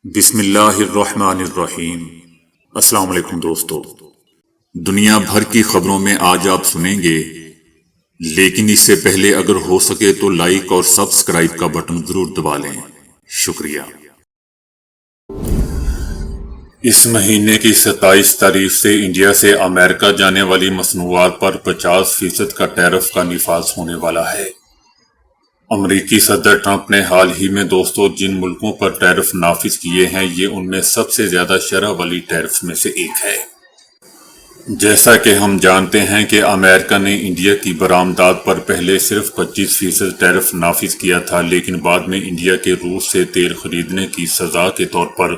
بسم اللہ الرحمن الرحیم۔ السلام علیکم دوستو، دنیا بھر کی خبروں میں آج آپ سنیں گے، لیکن اس سے پہلے اگر ہو سکے تو لائک اور سبسکرائب کا بٹن ضرور دبا لیں۔ شکریہ۔ اس مہینے کی 27 تاریخ سے انڈیا سے امریکہ جانے والی مصنوعات پر 50% کا ٹیرف کا نفاذ ہونے والا ہے۔ امریکی صدر ٹرمپ نے حال ہی میں جن ملکوں پر ٹیرف نافذ کیے ہیں، یہ ان میں سب سے زیادہ شرح والی ٹیرف میں سے ایک ہے۔ جیسا کہ ہم جانتے ہیں کہ امریکہ نے انڈیا کی برآمدات پر پہلے صرف 25% ٹیرف نافذ کیا تھا، لیکن بعد میں انڈیا کے روس سے تیل خریدنے کی سزا کے طور پر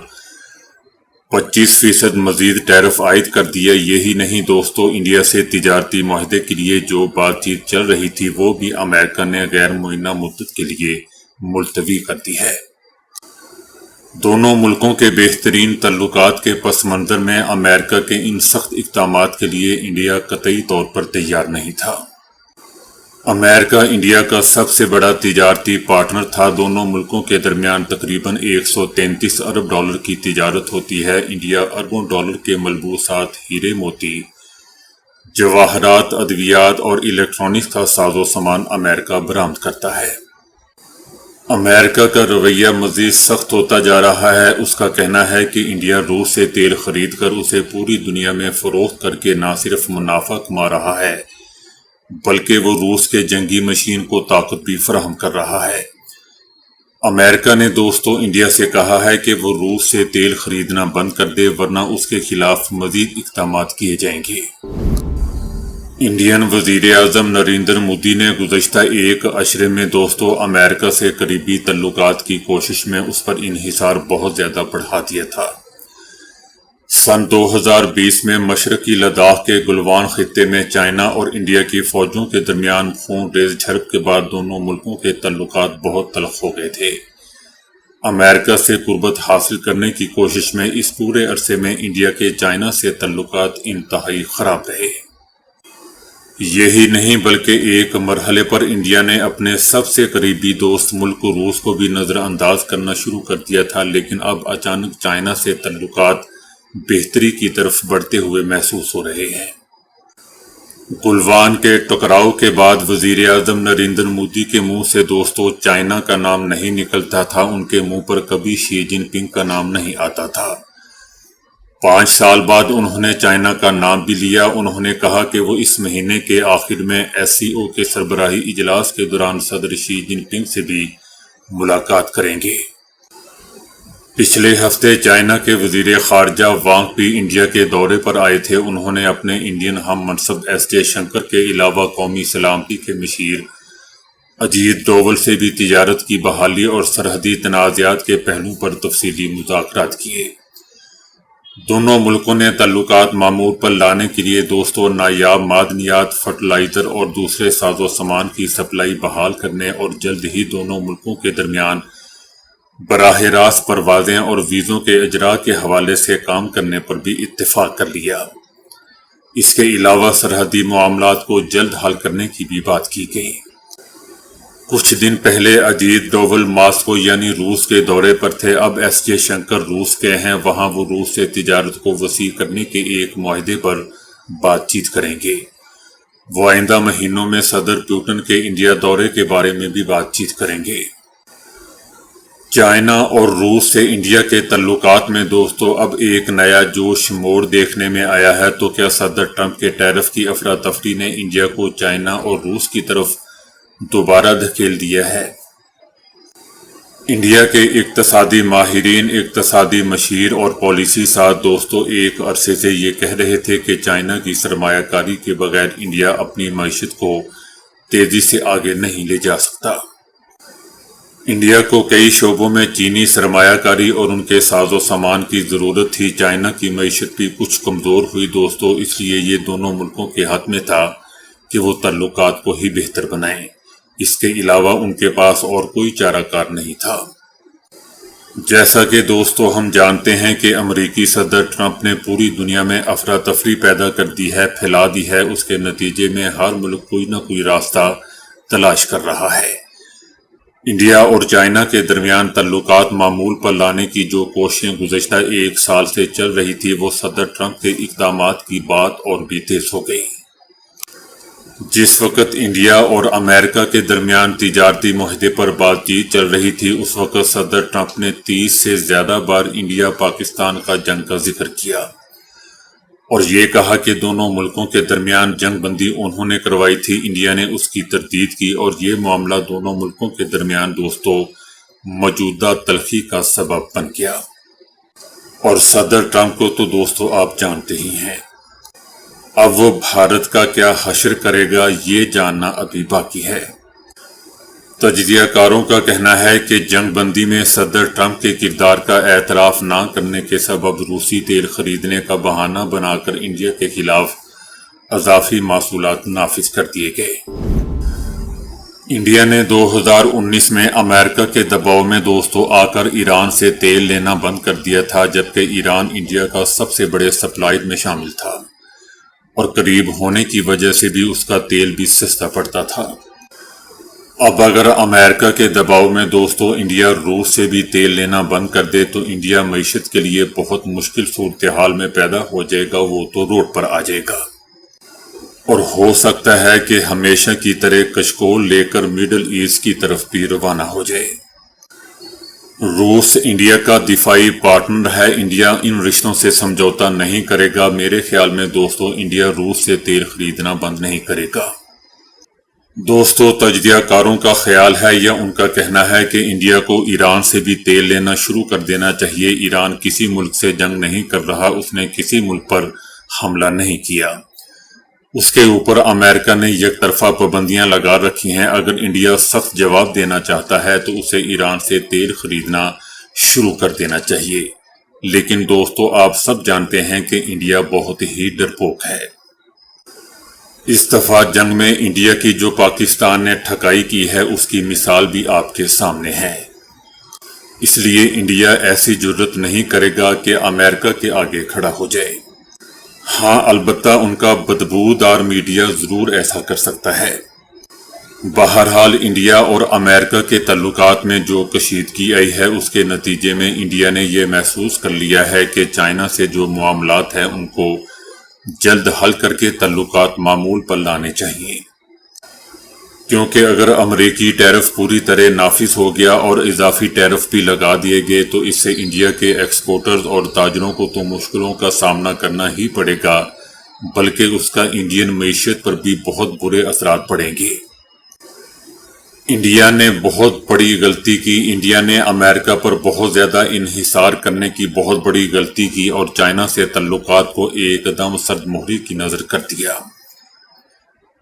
25% مزید ٹیرف عائد کر دیا۔ یہی نہیں دوستو، انڈیا سے تجارتی معاہدے کے لیے جو بات چیت چل رہی تھی وہ بھی امریکہ نے غیر معینہ مدت کے لیے ملتوی کر دی ہے۔ دونوں ملکوں کے بہترین تعلقات کے پس منظر میں امریکہ کے ان سخت اقدامات کے لیے انڈیا قطعی طور پر تیار نہیں تھا۔ امریکہ انڈیا کا سب سے بڑا تجارتی پارٹنر تھا۔ دونوں ملکوں کے درمیان تقریباً 133 ارب ڈالر کی تجارت ہوتی ہے۔ انڈیا اربوں ڈالر کے ملبوسات، ہیرے موتی، جواہرات، ادویات اور الیکٹرانکس کا ساز و سامان امریکہ برآمد کرتا ہے۔ امریکہ کا رویہ مزید سخت ہوتا جا رہا ہے۔ اس کا کہنا ہے کہ انڈیا روس سے تیل خرید کر اسے پوری دنیا میں فروخت کر کے نہ صرف منافع کما رہا ہے، بلکہ وہ روس کے جنگی مشین کو طاقت بھی فراہم کر رہا ہے۔ امریکہ نے انڈیا سے کہا ہے کہ وہ روس سے تیل خریدنا بند کر دے، ورنہ اس کے خلاف مزید اقدامات کیے جائیں گے۔ انڈین وزیر اعظم نریندر مودی نے گزشتہ ایک عشرے میں امریکہ سے قریبی تعلقات کی کوشش میں اس پر انحصار بہت زیادہ بڑھا دیا تھا۔ سن 2020 میں مشرقی لداخ کے گلوان خطے میں چائنا اور انڈیا کی فوجوں کے درمیان خون ریز جھڑپ کے بعد دونوں ملکوں کے تعلقات بہت تلخ ہو گئے تھے۔ امریکہ سے قربت حاصل کرنے کی کوشش میں اس پورے عرصے میں انڈیا کے چائنا سے تعلقات انتہائی خراب رہے۔ یہی نہیں بلکہ ایک مرحلے پر انڈیا نے اپنے سب سے قریبی دوست ملک روس کو بھی نظر انداز کرنا شروع کر دیا تھا، لیکن اب اچانک چائنا سے تعلقات بہتری کی طرف بڑھتے ہوئے محسوس ہو رہے ہیں۔ گلوان کے ٹکراؤ کے بعد وزیر اعظم نریندر مودی کے منہ سے چائنا کا نام نہیں نکلتا تھا، ان کے منہ پر کبھی شی جن پنگ کا نام نہیں آتا تھا۔ 5 سال بعد انہوں نے چائنا کا نام بھی لیا۔ انہوں نے کہا کہ وہ اس مہینے کے آخر میں SCO کے سربراہی اجلاس کے دوران صدر شی جن پنگ سے بھی ملاقات کریں گے۔ پچھلے ہفتے چائنا کے وزیر خارجہ وانگ بھی انڈیا کے دورے پر آئے تھے۔ انہوں نے اپنے انڈین ہم منصب ایس جے شنکر کے علاوہ قومی سلامتی کے مشیر اجیت ڈوول سے بھی تجارت کی بحالی اور سرحدی تنازعات کے پہلوؤں پر تفصیلی مذاکرات کیے۔ دونوں ملکوں نے تعلقات معمول پر لانے کے لیے نایاب معدنیات، فرٹیلائزر اور دوسرے ساز و سامان کی سپلائی بحال کرنے اور جلد ہی دونوں ملکوں کے درمیان براہ راست پروازیں اور ویزوں کے اجراء کے حوالے سے کام کرنے پر بھی اتفاق کر لیا۔ اس کے علاوہ سرحدی معاملات کو جلد حل کرنے کی بھی بات کی گئی۔ کچھ دن پہلے اجیت ڈوول ماسکو یعنی روس کے دورے پر تھے۔ اب ایس جے شنکر روس کے ہیں، وہاں وہ روس سے تجارت کو وسیع کرنے کے ایک معاہدے پر بات چیت کریں گے۔ وہ آئندہ مہینوں میں صدر پوٹن کے انڈیا دورے کے بارے میں بھی بات چیت کریں گے۔ چائنا اور روس سے انڈیا کے تعلقات میں اب ایک نیا جوش موڑ دیکھنے میں آیا ہے۔ تو کیا صدر ٹرمپ کے ٹیرف کی افراتفری نے انڈیا کو چائنا اور روس کی طرف دوبارہ دھکیل دیا ہے؟ انڈیا کے اقتصادی ماہرین، اقتصادی مشیر اور پالیسی ساز ایک عرصے سے یہ کہہ رہے تھے کہ چائنا کی سرمایہ کاری کے بغیر انڈیا اپنی معیشت کو تیزی سے آگے نہیں لے جا سکتا۔ انڈیا کو کئی شعبوں میں چینی سرمایہ کاری اور ان کے ساز و سامان کی ضرورت تھی۔ چائنا کی معیشت بھی کچھ کمزور ہوئی اس لیے یہ دونوں ملکوں کے ہاتھ میں تھا کہ وہ تعلقات کو ہی بہتر بنائیں۔ اس کے علاوہ ان کے پاس اور کوئی چارہ کار نہیں تھا۔ جیسا کہ ہم جانتے ہیں کہ امریکی صدر ٹرمپ نے پوری دنیا میں افراتفری پیدا کر دی ہے، پھیلا دی ہے۔ اس کے نتیجے میں ہر ملک کوئی نہ کوئی راستہ تلاش کر رہا ہے۔ انڈیا اور چائنا کے درمیان تعلقات معمول پر لانے کی جو کوششیں گزشتہ ایک سال سے چل رہی تھی وہ صدر ٹرمپ کے اقدامات کی بات اور بھی تیز ہو گئی۔ جس وقت انڈیا اور امریکہ کے درمیان تجارتی معاہدے پر بات چیت چل رہی تھی اس وقت صدر ٹرمپ نے 30 سے زیادہ بار انڈیا پاکستان کا جنگ کا ذکر کیا اور یہ کہا کہ دونوں ملکوں کے درمیان جنگ بندی انہوں نے کروائی تھی۔ انڈیا نے اس کی تردید کی اور یہ معاملہ دونوں ملکوں کے درمیان موجودہ تلخی کا سبب بن گیا۔ اور صدر ٹرمپ کو تو آپ جانتے ہی ہیں، اب وہ بھارت کا کیا حشر کرے گا یہ جاننا ابھی باقی ہے۔ تجزیہ کاروں کا کہنا ہے کہ جنگ بندی میں صدر ٹرمپ کے کردار کا اعتراف نہ کرنے کے سبب روسی تیل خریدنے کا بہانہ بنا کر انڈیا کے خلاف اضافی محصولات نافذ کر دیے گئے۔ انڈیا نے 2019 میں امریکہ کے دباؤ میں آ کر ایران سے تیل لینا بند کر دیا تھا، جبکہ ایران انڈیا کا سب سے بڑے سپلائر میں شامل تھا اور قریب ہونے کی وجہ سے بھی اس کا تیل بھی سستا پڑتا تھا۔ اب اگر امریکہ کے دباؤ میں انڈیا روس سے بھی تیل لینا بند کر دے تو انڈیا معیشت کے لیے بہت مشکل صورتحال میں پیدا ہو جائے گا، وہ تو روڈ پر آ جائے گا اور ہو سکتا ہے کہ ہمیشہ کی طرح کشکول لے کر مڈل ایسٹ کی طرف بھی روانہ ہو جائے۔ روس انڈیا کا دفاعی پارٹنر ہے، انڈیا ان رشتوں سے سمجھوتا نہیں کرے گا۔ میرے خیال میں انڈیا روس سے تیل خریدنا بند نہیں کرے گا۔ تجزیہ کاروں کا خیال ہے یا ان کا کہنا ہے کہ انڈیا کو ایران سے بھی تیل لینا شروع کر دینا چاہیے۔ ایران کسی ملک سے جنگ نہیں کر رہا، اس نے کسی ملک پر حملہ نہیں کیا، اس کے اوپر امریکہ نے یک طرفہ پابندیاں لگا رکھی ہیں۔ اگر انڈیا سخت جواب دینا چاہتا ہے تو اسے ایران سے تیل خریدنا شروع کر دینا چاہیے، لیکن آپ سب جانتے ہیں کہ انڈیا بہت ہی ڈرپوک ہے۔ اس دفعہ جنگ میں انڈیا کی جو پاکستان نے ٹھکائی کی ہے اس کی مثال بھی آپ کے سامنے ہے، اس لیے انڈیا ایسی جرت نہیں کرے گا کہ امریکہ کے آگے کھڑا ہو جائے۔ ہاں، البتہ ان کا بدبودار میڈیا ضرور ایسا کر سکتا ہے۔ بہرحال انڈیا اور امریکہ کے تعلقات میں جو کشیدگی آئی ہے اس کے نتیجے میں انڈیا نے یہ محسوس کر لیا ہے کہ چائنا سے جو معاملات ہیں ان کو جلد حل کر کے تعلقات معمول پر لانے چاہیے، کیونکہ اگر امریکی ٹیرف پوری طرح نافذ ہو گیا اور اضافی ٹیرف بھی لگا دیے گئے تو اس سے انڈیا کے ایکسپورٹرز اور تاجروں کو تو مشکلوں کا سامنا کرنا ہی پڑے گا، بلکہ اس کا انڈین معیشت پر بھی بہت برے اثرات پڑیں گے۔ انڈیا نے بہت بڑی غلطی کی، انڈیا نے امریکہ پر بہت زیادہ انحصار کرنے کی بہت بڑی غلطی کی اور چائنا سے تعلقات کو ایک دم سرد مہری کی نظر کر دیا۔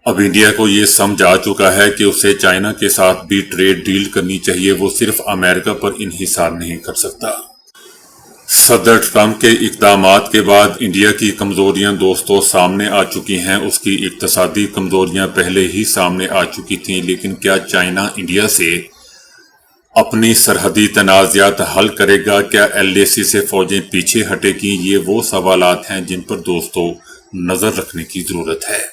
اب انڈیا کو یہ سمجھ آ چکا ہے کہ اسے چائنا کے ساتھ بھی ٹریڈ ڈیل کرنی چاہیے، وہ صرف امریکہ پر انحصار نہیں کر سکتا۔ صدر ٹرمپ کے اقدامات کے بعد انڈیا کی کمزوریاں سامنے آ چکی ہیں، اس کی اقتصادی کمزوریاں پہلے ہی سامنے آ چکی تھیں، لیکن کیا چائنا انڈیا سے اپنی سرحدی تنازعات حل کرے گا؟ کیا LAC سے فوجیں پیچھے ہٹے گی؟ یہ وہ سوالات ہیں جن پر نظر رکھنے کی ضرورت ہے۔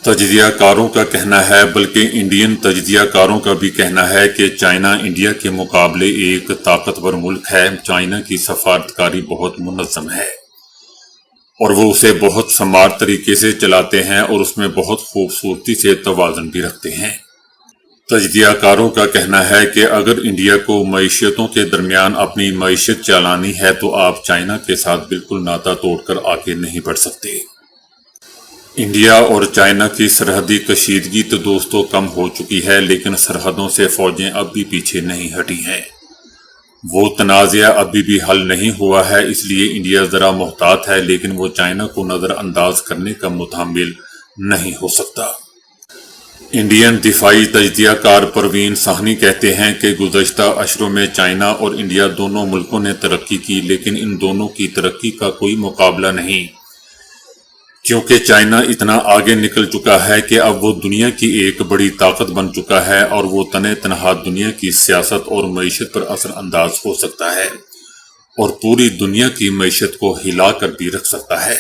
تجزیہ کاروں کا کہنا ہے، بلکہ انڈین تجزیہ کاروں کا بھی کہنا ہے کہ چائنا انڈیا کے مقابلے ایک طاقتور ملک ہے۔ چائنا کی سفارتکاری بہت منظم ہے اور وہ اسے بہت سمارٹ طریقے سے چلاتے ہیں اور اس میں بہت خوبصورتی سے توازن بھی رکھتے ہیں۔ تجزیہ کاروں کا کہنا ہے کہ اگر انڈیا کو معیشتوں کے درمیان اپنی معیشت چلانی ہے تو آپ چائنا کے ساتھ بالکل ناتا توڑ کر آگے نہیں بڑھ سکتے۔ انڈیا اور چائنا کی سرحدی کشیدگی تو کم ہو چکی ہے، لیکن سرحدوں سے فوجیں اب بھی پیچھے نہیں ہٹی ہیں، وہ تنازعہ ابھی بھی حل نہیں ہوا ہے۔ اس لیے انڈیا ذرا محتاط ہے، لیکن وہ چائنا کو نظر انداز کرنے کا متحمل نہیں ہو سکتا۔ انڈین دفاعی تجزیہ کار پروین ساہنی کہتے ہیں کہ گزشتہ اشروں میں چائنا اور انڈیا دونوں ملکوں نے ترقی کی، لیکن ان دونوں کی ترقی کا کوئی مقابلہ نہیں، کیونکہ چائنا اتنا آگے نکل چکا ہے کہ اب وہ دنیا کی ایک بڑی طاقت بن چکا ہے اور وہ تنہا دنیا کی سیاست اور معیشت پر اثر انداز ہو سکتا ہے اور پوری دنیا کی معیشت کو ہلا کر بھی رکھ سکتا ہے۔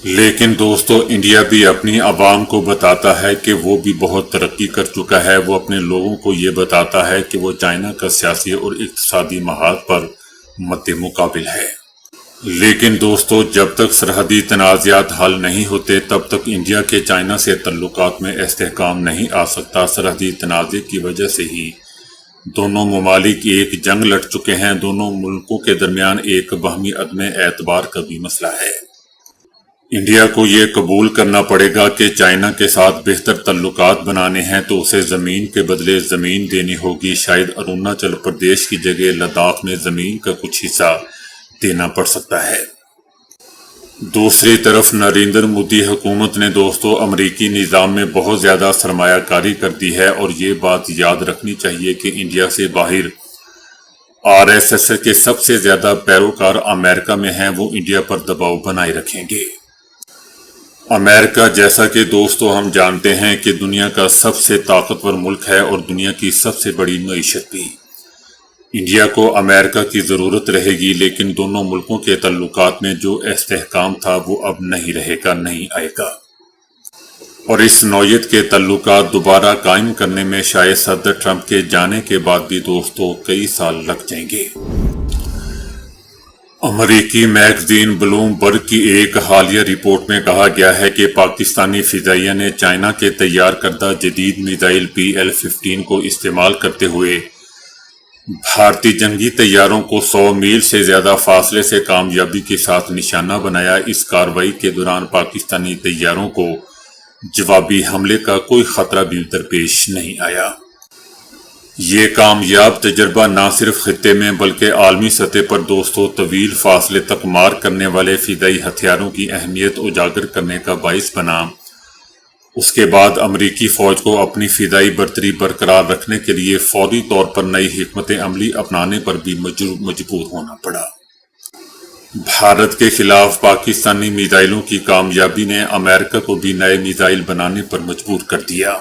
لیکن دوستو انڈیا بھی اپنی عوام کو بتاتا ہے کہ وہ بھی بہت ترقی کر چکا ہے۔ وہ اپنے لوگوں کو یہ بتاتا ہے کہ وہ چائنا کا سیاسی اور اقتصادی محاذ پر مد مقابل ہے۔ لیکن دوستو جب تک سرحدی تنازعات حل نہیں ہوتے تب تک انڈیا کے چائنا سے تعلقات میں استحکام نہیں آ سکتا۔ سرحدی تنازع کی وجہ سے ہی دونوں ممالک ایک جنگ لڑ چکے ہیں۔ دونوں ملکوں کے درمیان ایک باہمی عدم اعتبار کا بھی مسئلہ ہے۔ انڈیا کو یہ قبول کرنا پڑے گا کہ چائنا کے ساتھ بہتر تعلقات بنانے ہیں تو اسے زمین کے بدلے زمین دینی ہوگی۔ شاید اروناچل پردیش کی جگہ لداخ میں زمین کا کچھ حصہ دینا پڑ سکتا ہے۔ دوسری طرف نریندر مودی حکومت نے دوستو امریکی نظام میں بہت زیادہ سرمایہ کاری کر دی ہے، اور یہ بات یاد رکھنی چاہیے کہ انڈیا سے باہر RSS کے سب سے زیادہ پیروکار امریکہ میں ہیں۔ وہ انڈیا پر دباؤ بنائے رکھیں گے۔ امریکہ جیسا کہ دوستو ہم جانتے ہیں کہ دنیا کا سب سے طاقتور ملک ہے اور دنیا کی سب سے بڑی معیشت بھی۔ انڈیا کو امریکہ کی ضرورت رہے گی، لیکن دونوں ملکوں کے تعلقات میں جو استحکام تھا وہ اب نہیں رہے گا، نہیں آئے گا، اور اس نوعیت کے تعلقات دوبارہ قائم کرنے میں شاید صدر ٹرمپ کے جانے کے بعد بھی دوستو کئی سال لگ جائیں گے۔ امریکی میگزین بلوم برگ کی ایک حالیہ رپورٹ میں کہا گیا ہے کہ پاکستانی فضائیہ نے چائنا کے تیار کردہ جدید میزائل PL-15 کو استعمال کرتے ہوئے بھارتی جنگی طیاروں کو 100 میل سے زیادہ فاصلے سے کامیابی کے ساتھ نشانہ بنایا۔ اس کارروائی کے دوران پاکستانی طیاروں کو جوابی حملے کا کوئی خطرہ بھی درپیش نہیں آیا۔ یہ کامیاب تجربہ نہ صرف خطے میں بلکہ عالمی سطح پر دوستو طویل فاصلے تک مار کرنے والے فضائی ہتھیاروں کی اہمیت اجاگر کرنے کا باعث بنا۔ اس کے بعد امریکی فوج کو اپنی فضائی برتری برقرار رکھنے کے لیے فوری طور پر نئی حکمت عملی اپنانے پر بھی مجبور ہونا پڑا۔ بھارت کے خلاف پاکستانی میزائلوں کی کامیابی نے امریکہ کو بھی نئے میزائل بنانے پر مجبور کر دیا۔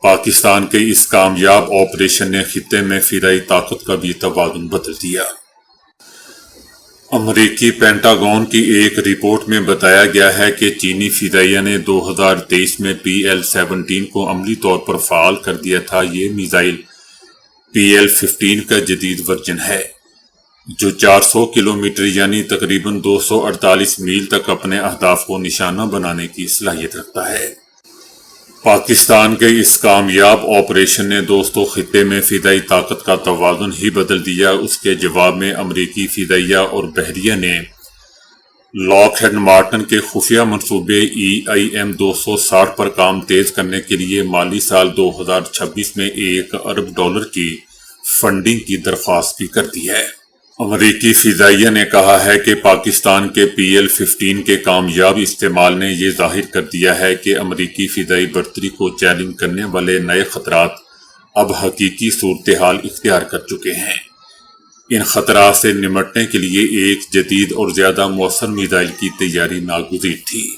پاکستان کے اس کامیاب آپریشن نے خطے میں فضائی طاقت کا بھی توازن بدل دیا۔ امریکی پینٹاگون کی ایک رپورٹ میں بتایا گیا ہے کہ چینی فضائیہ نے 2023 میں PL-17 کو عملی طور پر فعال کر دیا تھا۔ یہ میزائل PL-15 کا جدید ورژن ہے، جو 400 کلومیٹر یعنی تقریباً 248 میل تک اپنے اہداف کو نشانہ بنانے کی صلاحیت رکھتا ہے۔ پاکستان کے اس کامیاب آپریشن نے دوستو خطے میں فضائی طاقت کا توازن ہی بدل دیا۔ اس کے جواب میں امریکی فضائیہ اور بحریہ نے لاک ہیڈ مارٹن کے خفیہ منصوبے EIM-260 پر کام تیز کرنے کے لیے مالی سال 2026 میں $1 ارب کی فنڈنگ کی درخواست بھی کر دی ہے۔ امریکی فضائیہ نے کہا ہے کہ پاکستان کے PL-15 کے کامیاب استعمال نے یہ ظاہر کر دیا ہے کہ امریکی فضائی برتری کو چیلنج کرنے والے نئے خطرات اب حقیقی صورتحال اختیار کر چکے ہیں۔ ان خطرات سے نمٹنے کے لیے ایک جدید اور زیادہ مؤثر میزائل کی تیاری ناگزیر تھی۔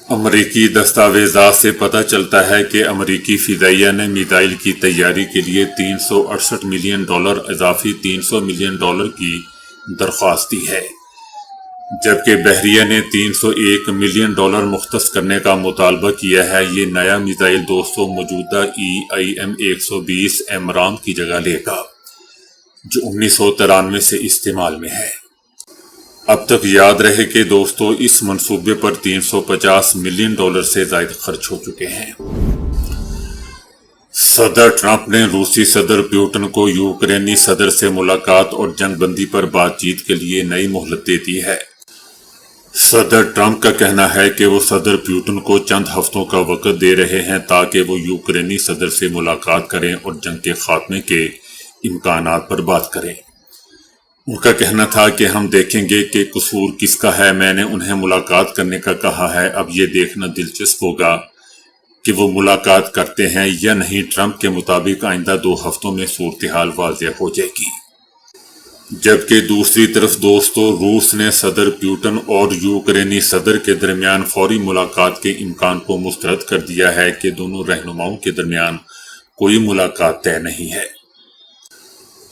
امریکی دستاویزات سے پتہ چلتا ہے کہ امریکی فضائیہ نے میزائل کی تیاری کے لیے $368 ملین اضافی $300 ملین کی درخواست دی ہے، جبکہ بحریہ نے $301 ملین مختص کرنے کا مطالبہ کیا ہے۔ یہ نیا میزائل دوستو موجودہ EIM-120 AMRAAM کی جگہ لے گا، جو 1993 سے استعمال میں ہے۔ اب تک یاد رہے کہ دوستو اس منصوبے پر $350 ملین سے زائد خرچ ہو چکے ہیں۔ صدر ٹرمپ نے روسی صدر پیوٹن کو یوکرینی صدر سے ملاقات اور جنگ بندی پر بات چیت کے لیے نئی مہلت دے دی ہے۔ صدر ٹرمپ کا کہنا ہے کہ وہ صدر پیوٹن کو چند ہفتوں کا وقت دے رہے ہیں تاکہ وہ یوکرینی صدر سے ملاقات کریں اور جنگ کے خاتمے کے امکانات پر بات کریں۔ ان کا کہنا تھا کہ ہم دیکھیں گے کہ قصور کس کا ہے۔ میں نے انہیں ملاقات کرنے کا کہا ہے، اب یہ دیکھنا دلچسپ ہوگا کہ وہ ملاقات کرتے ہیں یا نہیں۔ ٹرمپ کے مطابق آئندہ 2 ہفتوں میں صورتحال واضح ہو جائے گی۔ جبکہ دوسری طرف دوستو روس نے صدر پیوٹن اور یوکرینی صدر کے درمیان فوری ملاقات کے امکان کو مسترد کر دیا ہے کہ دونوں رہنماؤں کے درمیان کوئی ملاقات طے نہیں ہے۔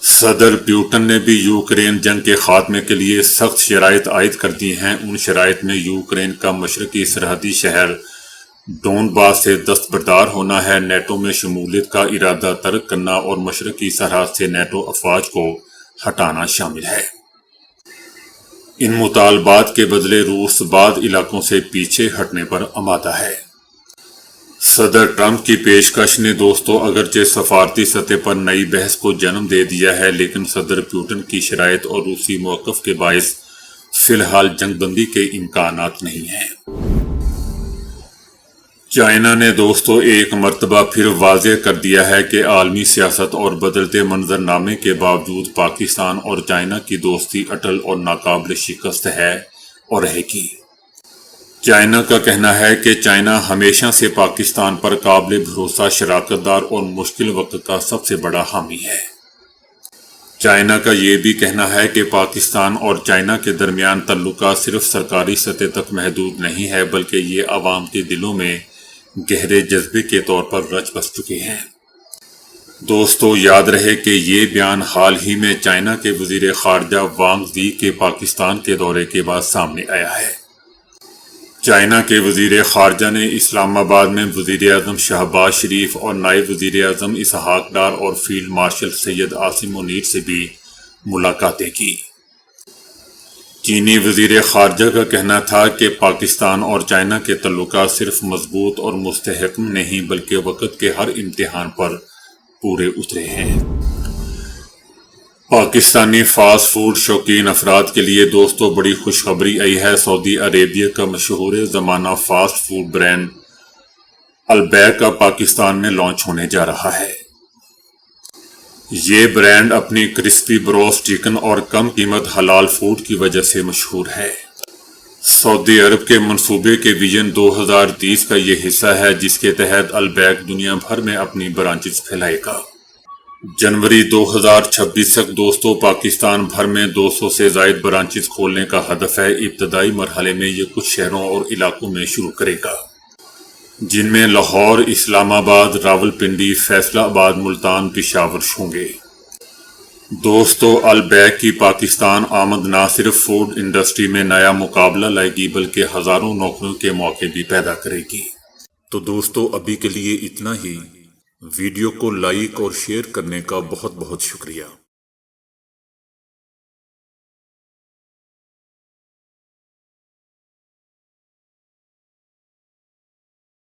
صدر پیوٹن نے بھی یوکرین جنگ کے خاتمے کے لیے سخت شرائط عائد کر دی ہیں۔ ان شرائط میں یوکرین کا مشرقی سرحدی شہر ڈونباس سے دستبردار ہونا ہے، نیٹو میں شمولیت کا ارادہ ترک کرنا اور مشرقی سرحد سے نیٹو افواج کو ہٹانا شامل ہے۔ ان مطالبات کے بدلے روس بعض علاقوں سے پیچھے ہٹنے پر آمادہ ہے۔ صدر ٹرمپ کی پیشکش نے اگرچہ سفارتی سطح پر نئی بحث کو جنم دے دیا ہے، لیکن صدر پیوٹن کی شرائط اور روسی موقف کے باعث فی الحال جنگ بندی کے امکانات نہیں ہیں۔ چائنا نے ایک مرتبہ پھر واضح کر دیا ہے کہ عالمی سیاست اور بدلتے منظرنامے کے باوجود پاکستان اور چائنا کی دوستی اٹل اور ناقابل شکست ہے اور رہے گی۔ چائنا کا کہنا ہے کہ چائنا ہمیشہ سے پاکستان پر قابل بھروسہ شراکت دار اور مشکل وقت کا سب سے بڑا حامی ہے۔ چائنا کا یہ بھی کہنا ہے کہ پاکستان اور چائنا کے درمیان تعلقات صرف سرکاری سطح تک محدود نہیں ہے، بلکہ یہ عوام کے دلوں میں گہرے جذبے کے طور پر رچ بس چکے ہیں۔ یاد رہے کہ یہ بیان حال ہی میں چائنا کے وزیر خارجہ وانگ زی کے پاکستان کے دورے کے بعد سامنے آیا ہے۔ چائنا کے وزیر خارجہ نے اسلام آباد میں وزیر اعظم شہباز شریف اور نائب وزیر اعظم اسحاق ڈار اور فیلڈ مارشل سید عاصم منیر سے بھی ملاقاتیں کی۔ چینی وزیر خارجہ کا کہنا تھا کہ پاکستان اور چائنا کے تعلقات صرف مضبوط اور مستحکم نہیں بلکہ وقت کے ہر امتحان پر پورے اترے ہیں۔ پاکستانی فاسٹ فوڈ شوقین افراد کے لیے بڑی خوشخبری آئی ہے۔ سعودی عربیہ کا مشہور زمانہ فاسٹ فوڈ برانڈ البیک اب پاکستان میں لانچ ہونے جا رہا ہے۔ یہ برانڈ اپنی کرسپی بروسٹ چکن اور کم قیمت حلال فوڈ کی وجہ سے مشہور ہے۔ سعودی عرب کے منصوبے کے ویژن 2030 کا یہ حصہ ہے جس کے تحت البیک دنیا بھر میں اپنی برانچز پھیلائے گا۔ جنوری 2026 تک پاکستان بھر میں 200 سے زائد برانچز کھولنے کا ہدف ہے۔ ابتدائی مرحلے میں یہ کچھ شہروں اور علاقوں میں شروع کرے گا، جن میں لاہور، اسلام آباد، راولپنڈی، فیصلہ آباد، ملتان، پشاور ہوں گے۔ البیک کی پاکستان آمد نہ صرف فوڈ انڈسٹری میں نیا مقابلہ لائے گی بلکہ ہزاروں نوکریوں کے موقع بھی پیدا کرے گی۔ تو ابھی کے لیے اتنا ہی۔ ویڈیو کو لائک اور شیئر کرنے کا بہت بہت شکریہ۔